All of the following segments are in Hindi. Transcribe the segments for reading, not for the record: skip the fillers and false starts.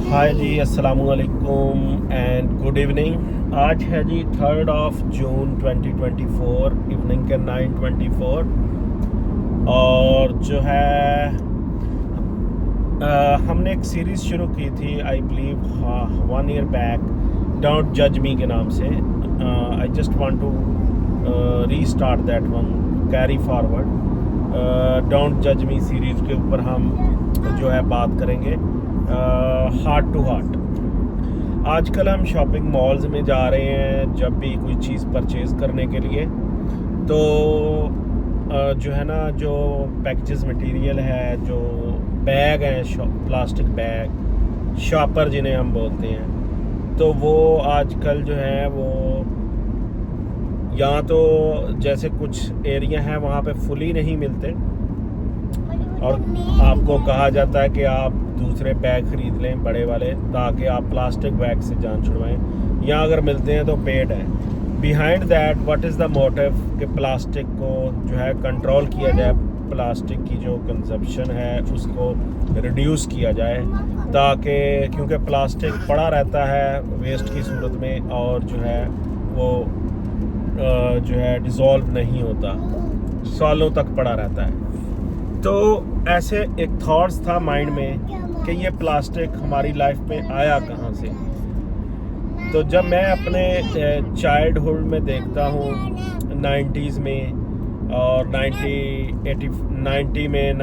हाय जी, अस्सलाम वालेकुम एंड गुड इवनिंग। आज है जी 3 जून 2024, इवनिंग के 9:24। और जो है हमने एक सीरीज़ शुरू की थी, I believe 1 year back, don't जज मी के नाम से। I just want to restart that one, carry forward. Don't जज मी सीरीज़ के ऊपर हम जो है बात करेंगे हार्ट टू हार्ट। आजकल हम शॉपिंग मॉल्स में जा रहे हैं जब भी कोई चीज़ परचेज़ करने के लिए, तो जो है ना, जो पैकेजेस मटेरियल है, जो बैग हैं, प्लास्टिक बैग, शॉपर जिन्हें हम बोलते हैं, तो वो आजकल जो है वो यहाँ तो जैसे कुछ एरिया है वहाँ पे फुली नहीं मिलते, और आपको कहा जाता है कि आप दूसरे बैग ख़रीद लें बड़े वाले, ताकि आप प्लास्टिक बैग से जान छुड़वाएं। या अगर मिलते हैं तो पेड है। Behind that what is the motive कि प्लास्टिक को जो है कंट्रोल किया जाए, प्लास्टिक की जो कंजप्शन है उसको रिड्यूस किया जाए, ताकि क्योंकि प्लास्टिक पड़ा रहता है वेस्ट की सूरत में, और जो है वो जो है डिज़ोल्व नहीं होता, सालों तक पड़ा रहता है। तो ऐसे एक थॉट्स था माइंड में कि ये प्लास्टिक हमारी लाइफ में आया कहाँ से। तो जब मैं अपने चाइल्डहुड में देखता हूँ 90s में और 90 में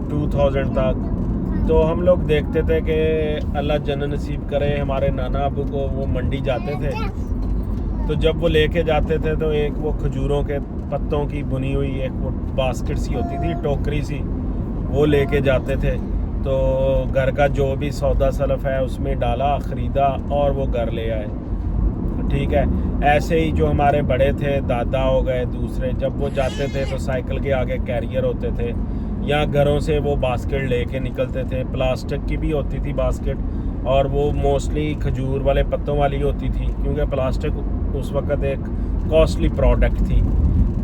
2000 तक, तो हम लोग देखते थे कि अल्लाह जन्नत नसीब करे, हमारे नाना अबू को वो मंडी जाते थे, तो जब वो लेके जाते थे तो एक वो खजूरों के पत्तों की बुनी हुई एक वो बास्केट सी होती थी, टोकरी सी, वो लेके जाते थे। तो घर का जो भी सौदा सलफ है उसमें डाला, ख़रीदा और वो घर ले आए। ठीक है। ऐसे ही जो हमारे बड़े थे, दादा हो गए दूसरे, जब वो जाते थे तो साइकिल के आगे कैरियर होते थे, या घरों से वो बास्केट लेके निकलते थे। प्लास्टिक की भी होती थी बास्केट, और वो मोस्टली खजूर वाले पत्तों वाली होती थी, क्योंकि प्लास्टिक उस वक़्त एक कॉस्टली प्रोडक्ट थी।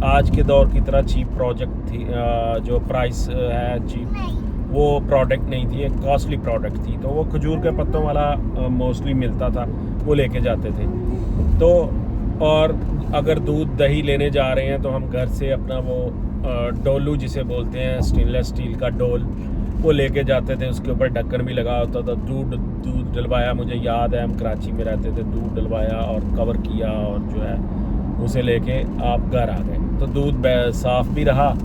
आज के दौर की तरह चीप प्रोजेक्ट थी, जो प्राइस है चीप, वो प्रोडक्ट नहीं थी, एक कॉस्टली प्रोडक्ट थी। तो वो खजूर के पत्तों वाला मोस्टली मिलता था, वो लेके जाते थे। तो और अगर दूध दही लेने जा रहे हैं तो हम घर से अपना वो डोलू जिसे बोलते हैं, स्टेनलेस स्टील का डोल, वो लेके जाते थे। उसके ऊपर ढक्कन भी लगा होता था। दूध डलवाया, मुझे याद है हम कराची में रहते थे, दूध डलवाया और कवर किया, और जो है उसे लेके आप घर आ गए। तो दूध साफ़ भी रहा,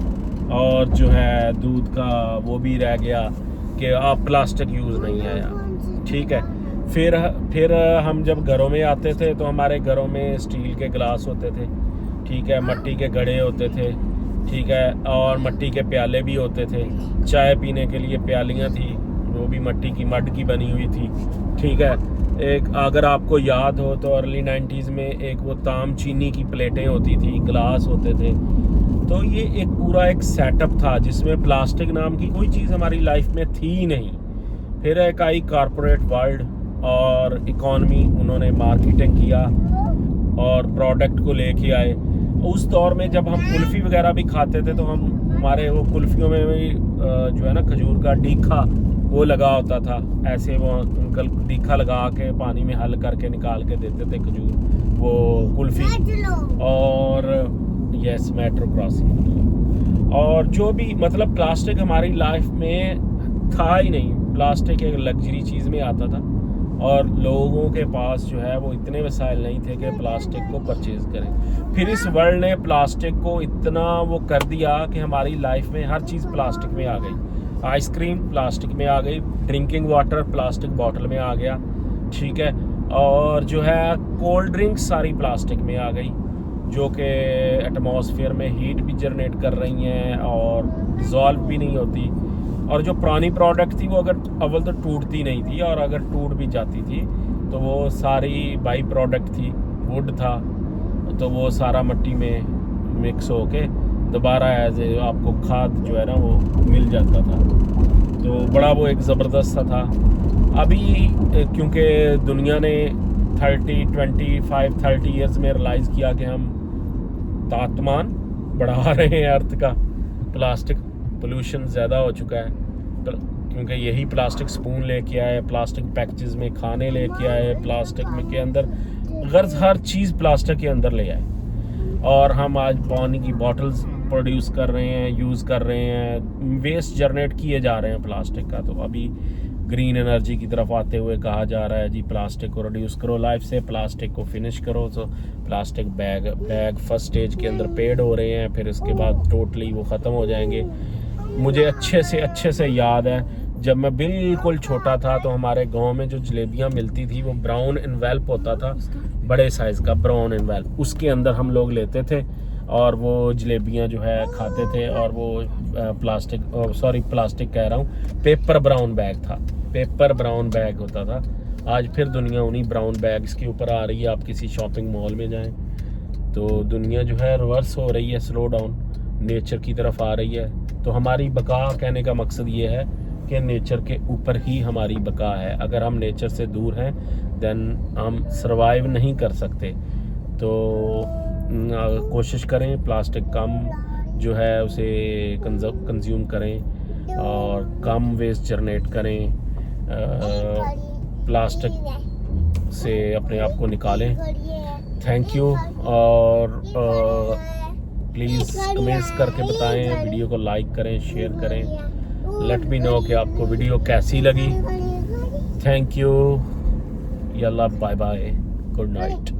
और जो है दूध का वो भी रह गया कि आप प्लास्टिक यूज़ नहीं आया। ठीक है। फिर हम जब घरों में आते थे तो हमारे घरों में स्टील के गिलास होते थे, ठीक है, मिट्टी के घड़े होते थे, ठीक है, और मिट्टी के प्याले भी होते थे। चाय पीने के लिए प्यालियाँ थी, वो भी मिट्टी की, मड की बनी हुई थी। ठीक है। एक अगर आपको याद हो तो अर्ली 90s में एक वो ताम चीनी की प्लेटें होती थी, गिलास होते थे। तो ये एक पूरा एक सेटअप था जिसमें प्लास्टिक नाम की कोई चीज़ हमारी लाइफ में थी ही नहीं। फिर एक आई कॉरपोरेट वर्ल्ड और इकॉनमी, उन्होंने मार्केटिंग किया और प्रोडक्ट को लेके आए। उस दौर में जब हम कुल्फ़ी वगैरह भी खाते थे तो हमारे वो कुल्फ़ियों में भी जो है ना खजूर का डीखा वो लगा होता था। ऐसे वो अंकल डीखा लगा के पानी में हल करके निकाल के देते थे खजूर, वो कुल्फ़ी। और यस, मेट्रो क्रॉसिंग। और जो भी मतलब प्लास्टिक हमारी लाइफ में था ही नहीं। प्लास्टिक एक लग्जरी चीज़ में आता था, और लोगों के पास जो है वो इतने वसाइल नहीं थे कि प्लास्टिक को परचेज़ करें। फिर इस वर्ल्ड ने प्लास्टिक को इतना वो कर दिया कि हमारी लाइफ में हर चीज़ प्लास्टिक में आ गई। आइसक्रीम प्लास्टिक में आ गई, ड्रिंकिंग वाटर प्लास्टिक बॉटल में आ गया, ठीक है, और जो है कोल्ड ड्रिंक्स सारी प्लास्टिक में आ गई, जो कि एटमॉस्फेयर में हीट भी जनरेट कर रही हैं और डिज़ोल्व भी नहीं होती। और जो पुरानी प्रोडक्ट थी वो अगर अव्वल तो टूटती नहीं थी, और अगर टूट भी जाती थी तो वो सारी बाई प्रोडक्ट थी, वुड था, तो वो सारा मिट्टी में मिक्स होके दोबारा एज आपको खाद जो है ना वो मिल जाता था। तो बड़ा वो एक ज़बरदस्त सा था। अभी क्योंकि दुनिया ने 30 ईयर्स में रियलाइज़ किया कि हम तापमान बढ़ा रहे हैं अर्थ का, प्लास्टिक पोल्यूशन ज़्यादा हो चुका है, क्योंकि यही प्लास्टिक स्पून लेके आए, प्लास्टिक पैकेजेस में खाने लेके आए, प्लास्टिक में के अंदर गर्ज हर चीज़ प्लास्टिक के अंदर ले आए। और हम आज पानी की बॉटल्स प्रोड्यूस कर रहे हैं, यूज़ कर रहे हैं, वेस्ट जनरेट किए जा रहे हैं प्लास्टिक का। तो अभी ग्रीन एनर्जी की तरफ आते हुए कहा जा रहा है जी प्लास्टिक को रिड्यूस करो लाइफ से, प्लास्टिक को फिनिश करो। तो प्लास्टिक बैग फर्स्ट स्टेज के अंदर पेड हो रहे हैं, फिर उसके बाद टोटली वो ख़त्म हो जाएंगे। मुझे अच्छे से याद है जब मैं बिल्कुल छोटा था तो हमारे गांव में जो जलेबियां मिलती थी वो ब्राउन एनवेल्प होता था, बड़े साइज़ का ब्राउन एनवेल्प, उसके अंदर हम लोग लेते थे और वो जलेबियां जो है खाते थे। और वो प्लास्टिक कह रहा हूँ, पेपर ब्राउन बैग था, पेपर ब्राउन बैग होता था। आज फिर दुनिया उन्हीं ब्राउन बैग्स के ऊपर आ रही है। आप किसी शॉपिंग मॉल में जाएं तो दुनिया जो है रिवर्स हो रही है, स्लो डाउन नेचर की तरफ आ रही है। तो हमारी बका कहने का मकसद ये है कि नेचर के ऊपर ही हमारी बका है। अगर हम नेचर से दूर हैं देन हम सरवाइव नहीं कर सकते। तो कोशिश करें प्लास्टिक कम जो है उसे कंज्यूम करें और कम वेस्ट जनरेट करें, प्लास्टिक से अपने आप को निकालें। Thank you. और प्लीज़ कमेंट्स करके बताएं, वीडियो को लाइक करें, शेयर करें। लेट मी नो कि आपको वीडियो कैसी लगी। Thank you. यल्ला बाय बाय, गुड नाइट।